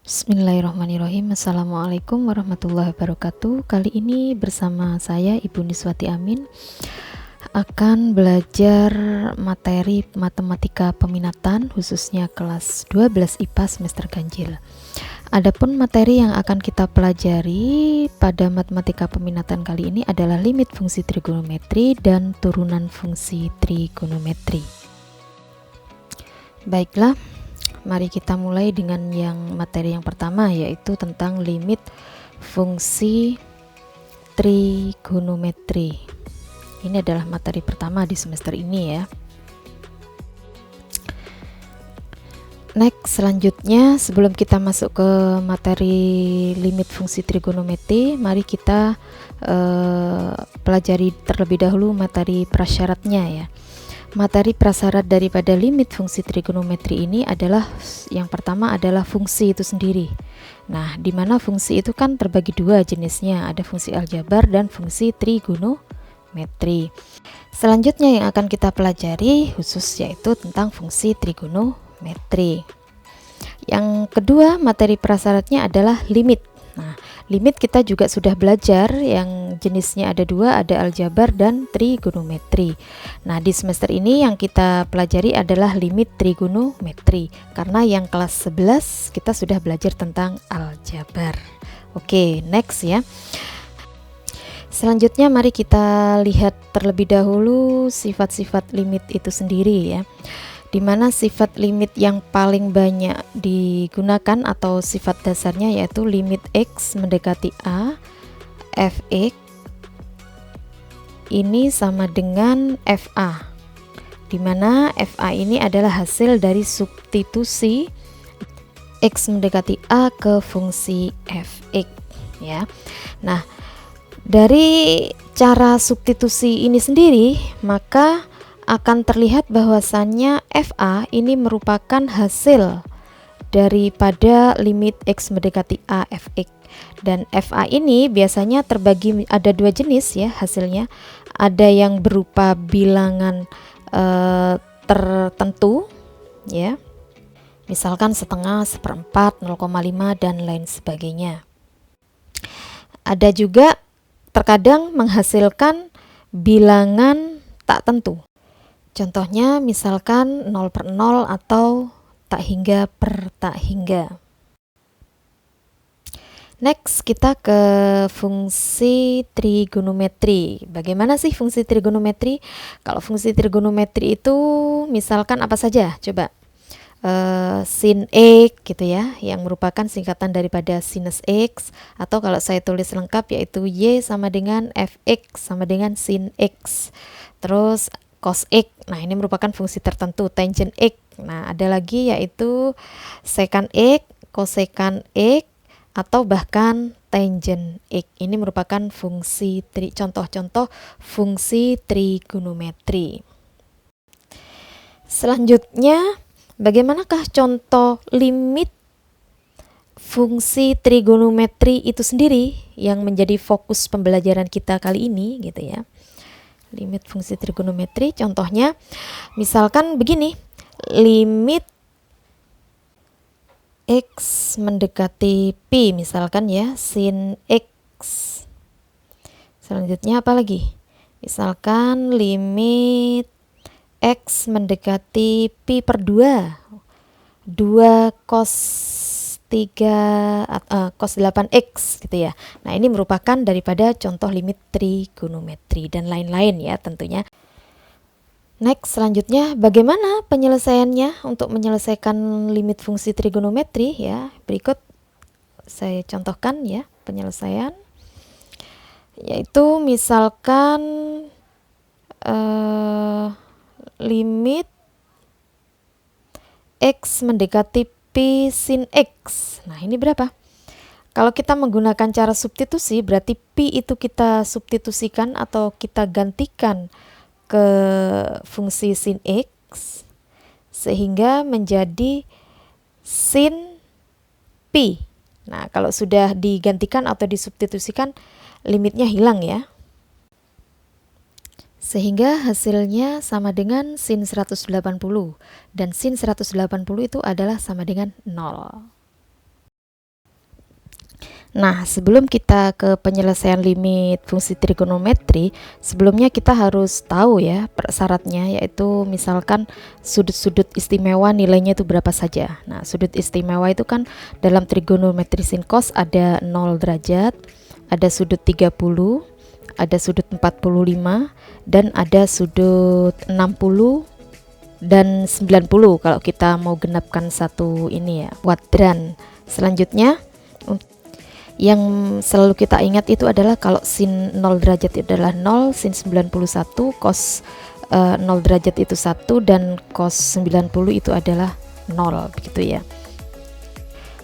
Bismillahirrahmanirrahim. Assalamualaikum warahmatullahi wabarakatuh. Kali ini bersama saya Ibu Niswati Amin akan belajar materi matematika peminatan khususnya kelas 12 IPA semester ganjil. Adapun materi yang akan kita pelajari pada matematika peminatan kali ini adalah limit fungsi trigonometri dan turunan fungsi trigonometri. Baiklah, mari kita mulai dengan materi yang pertama, yaitu tentang limit fungsi trigonometri. Ini adalah materi pertama di semester ini ya. Next, selanjutnya sebelum kita masuk ke materi limit fungsi trigonometri, mari kita pelajari terlebih dahulu materi prasyaratnya ya. Materi prasyarat daripada limit fungsi trigonometri ini adalah yang pertama adalah fungsi itu sendiri. Nah, di mana fungsi itu kan terbagi dua jenisnya, ada fungsi aljabar dan fungsi trigonometri. Selanjutnya yang akan kita pelajari khusus yaitu tentang fungsi trigonometri. Yang kedua, materi prasyaratnya adalah limit. Nah, limit kita juga sudah belajar, yang jenisnya ada dua, ada aljabar dan trigonometri. Nah, di semester ini yang kita pelajari adalah limit trigonometri, karena yang kelas 11 kita sudah belajar tentang aljabar. Oke, next ya. Selanjutnya mari kita lihat terlebih dahulu sifat-sifat limit itu sendiri ya, dimana sifat limit yang paling banyak digunakan atau sifat dasarnya yaitu limit X mendekati A fx ini sama dengan FA, dimana FA ini adalah hasil dari substitusi X mendekati A ke fungsi fx ya. Nah, dari cara substitusi ini sendiri maka akan terlihat bahwasannya FA ini merupakan hasil daripada limit X mendekati A fx, dan FA ini biasanya terbagi ada dua jenis ya hasilnya. Ada yang berupa bilangan tertentu ya, misalkan setengah, seperempat, 0,5 dan lain sebagainya. Ada juga terkadang menghasilkan bilangan tak tentu. Contohnya misalkan 0/0 atau tak hingga per tak hingga. Next, kita ke fungsi trigonometri. Bagaimana sih fungsi trigonometri? Kalau fungsi trigonometri itu misalkan apa saja? Coba sin X gitu ya, yang merupakan singkatan daripada sinus X, atau kalau saya tulis lengkap yaitu Y sama dengan fx sama dengan sin X. Terus cos X, nah ini merupakan fungsi tertentu. Tangent X, nah ada lagi yaitu secant X, cosecant X, atau bahkan tangent X. Ini merupakan fungsi contoh-contoh fungsi trigonometri. Selanjutnya, bagaimanakah contoh limit fungsi trigonometri itu sendiri yang menjadi fokus pembelajaran kita kali ini gitu ya. Limit fungsi trigonometri contohnya misalkan begini, limit X mendekati Pi misalkan ya, sin X. Selanjutnya apa lagi? Misalkan limit X mendekati Pi per 2 cos 8x gitu ya. Nah, ini merupakan daripada contoh limit trigonometri dan lain-lain ya tentunya. Next, selanjutnya bagaimana penyelesaiannya untuk menyelesaikan limit fungsi trigonometri ya. Berikut saya contohkan ya penyelesaian, yaitu misalkan limit X mendekati Pi sin X. Nah, ini berapa? Kalau kita menggunakan cara substitusi, berarti Pi itu kita substitusikan atau kita gantikan ke fungsi sin X, sehingga menjadi sin Pi. Nah, kalau sudah digantikan atau disubstitusikan, limitnya hilang ya. Sehingga hasilnya sama dengan sin 180, dan sin 180 itu adalah sama dengan 0. Nah, sebelum kita ke penyelesaian limit fungsi trigonometri, sebelumnya kita harus tahu ya syaratnya, yaitu misalkan sudut-sudut istimewa nilainya itu berapa saja. Nah, sudut istimewa itu kan dalam trigonometri sin cos ada 0 derajat, ada sudut 30, ada sudut 45, dan ada sudut 60 dan 90 kalau kita mau genapkan satu ini ya, kuadran. Selanjutnya yang selalu kita ingat itu adalah kalau sin 0 derajat itu adalah 0, sin 91, cos 0 derajat itu 1, dan cos 90 itu adalah 0, begitu ya.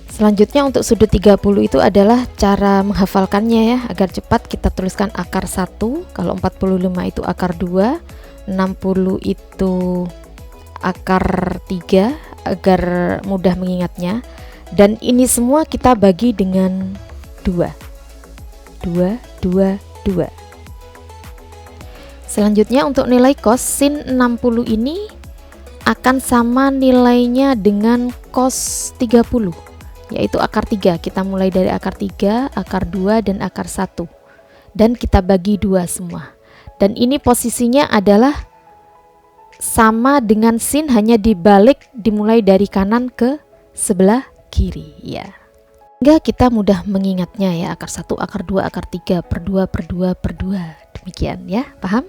Selanjutnya untuk sudut 30 itu adalah cara menghafalkannya ya, agar cepat kita tuliskan akar 1, kalau 45 itu akar 2, 60 itu akar 3 agar mudah mengingatnya, dan ini semua kita bagi dengan 2. Selanjutnya untuk nilai cos sin 60 ini akan sama nilainya dengan cos 30, yaitu akar 3. Kita mulai dari akar 3, akar 2, dan akar 1, dan kita bagi 2 semua. Dan ini posisinya adalah sama dengan sin, hanya dibalik, dimulai dari kanan ke sebelah kiri ya. Sehingga kita mudah mengingatnya ya, akar 1, akar 2, akar 3, per 2, per 2, per 2. Demikian ya, paham?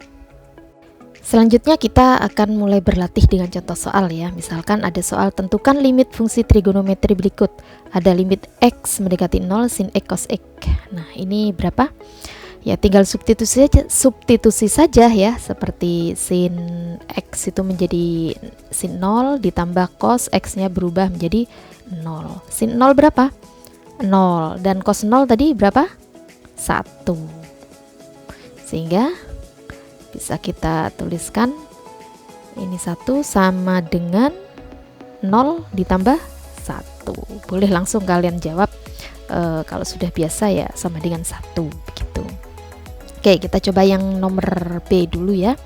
Selanjutnya kita akan mulai berlatih dengan contoh soal ya. Misalkan ada soal tentukan limit fungsi trigonometri berikut. Ada limit x mendekati 0 sin x cos x. Nah, ini berapa? Ya tinggal substitusi saja ya, seperti sin x itu menjadi sin 0 ditambah cos x-nya berubah menjadi 0. Sin 0 berapa? 0, dan cos 0 tadi berapa? 1. Sehingga bisa kita tuliskan ini 1 sama dengan 0 ditambah 1. Boleh langsung kalian jawab kalau sudah biasa ya, sama dengan 1 begitu. Oke, kita coba yang nomor B dulu ya.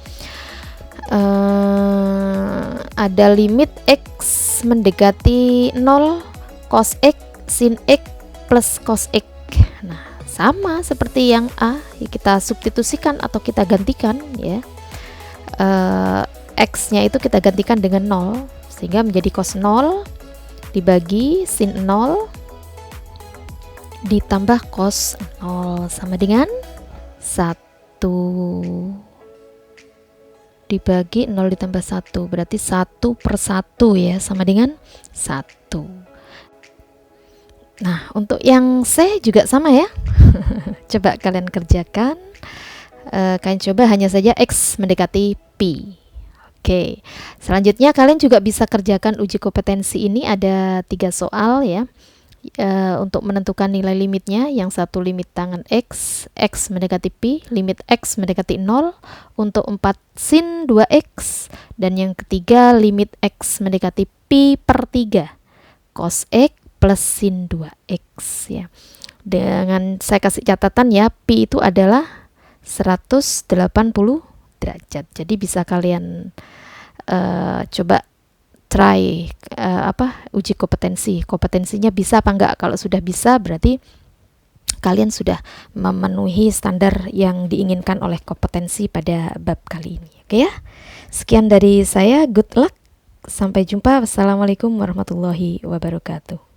Ada limit x mendekati 0 cos x sin x plus cos x. Nah, sama seperti yang A, ya kita substitusikan atau kita gantikan ya. X-nya itu kita gantikan dengan 0, sehingga menjadi cos 0 dibagi sin 0 ditambah cos 0 sama dengan 1 dibagi 0 ditambah 1, berarti 1 per 1 ya, sama dengan 1. Nah, untuk yang C juga sama ya. Coba kalian kerjakan. Kalian coba hanya saja X mendekati P. Oke. Selanjutnya kalian juga bisa kerjakan uji kompetensi ini, ada 3 soal ya. Untuk menentukan nilai limitnya, yang satu limit tangan X, X mendekati P, limit X mendekati 0 untuk 4 sin 2X, dan yang ketiga limit X mendekati P per 3 cos X plus sin 2x ya. Dengan saya kasih catatan ya, Pi itu adalah 180 derajat. Jadi bisa kalian coba try uji kompetensi. Kompetensinya bisa apa enggak? Kalau sudah bisa berarti kalian sudah memenuhi standar yang diinginkan oleh kompetensi pada bab kali ini. Oke ya. Sekian dari saya, good luck. Sampai jumpa. Wassalamualaikum warahmatullahi wabarakatuh.